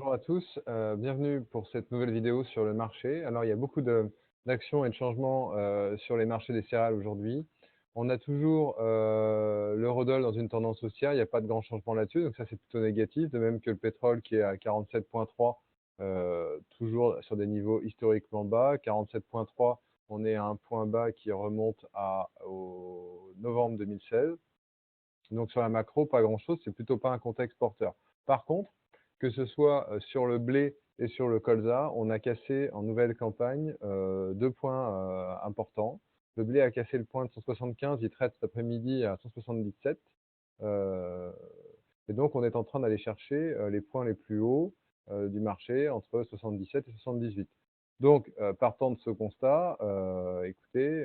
Bonjour à tous, bienvenue pour cette nouvelle vidéo sur le marché. Alors, il y a beaucoup d'actions et de changements sur les marchés des céréales aujourd'hui. On a toujours l'eurodoll dans une tendance haussière, il n'y a pas de grand changement là-dessus, donc ça c'est plutôt négatif, de même que le pétrole qui est à 47,3, toujours sur des niveaux historiquement bas. 47,3, on est à un point bas qui remonte au novembre 2016. Donc sur la macro, pas grand-chose, c'est plutôt pas un contexte porteur. Par contre, que ce soit sur le blé et sur le colza, on a cassé en nouvelle campagne 2 points importants. Le blé a cassé le point de 175, il traite cet après-midi à 177. Euh, et donc on est en train d'aller chercher les points les plus hauts du marché entre 77 et 78. Donc partant de ce constat, écoutez,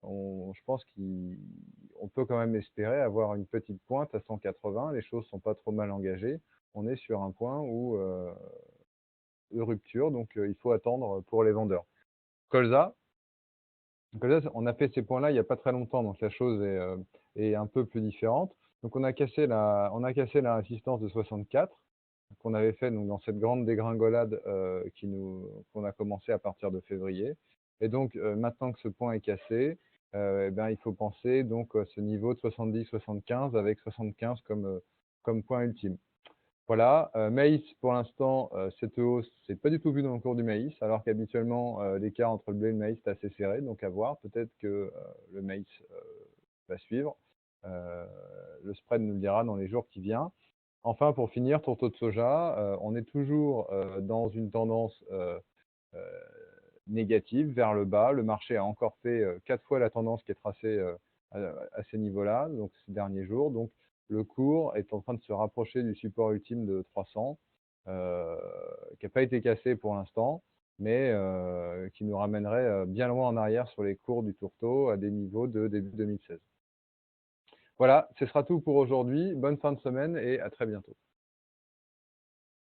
je pense qu'on peut quand même espérer avoir une petite pointe à 180. Les choses ne sont pas trop mal engagées. On est sur un point de rupture, donc il faut attendre pour les vendeurs. Colza, on a fait ces points-là il n'y a pas très longtemps, donc la chose est un peu plus différente. Donc on a cassé la résistance de 64 qu'on avait fait donc, dans cette grande dégringolade qu'on a commencé à partir de février. Et donc maintenant que ce point est cassé, eh ben, il faut penser donc à ce niveau de 70-75 avec 75 comme point ultime. Voilà, maïs, pour l'instant, cette hausse, c'est pas du tout vu dans le cours du maïs, alors qu'habituellement, l'écart entre le blé et le maïs est assez serré, donc à voir. Peut-être que le maïs va suivre. Euh, le spread nous le dira dans les jours qui viennent. Enfin, pour finir, tourteau de soja, on est toujours dans une tendance euh, négative vers le bas. Le marché a encore fait 4 fois la tendance qui est tracée à ces niveaux-là, donc ces derniers jours. Donc, le cours est en train de se rapprocher du support ultime de 300, qui n'a pas été cassé pour l'instant, mais qui nous ramènerait bien loin en arrière sur les cours du tourteau à des niveaux de début 2016. Voilà, ce sera tout pour aujourd'hui. Bonne fin de semaine et à très bientôt.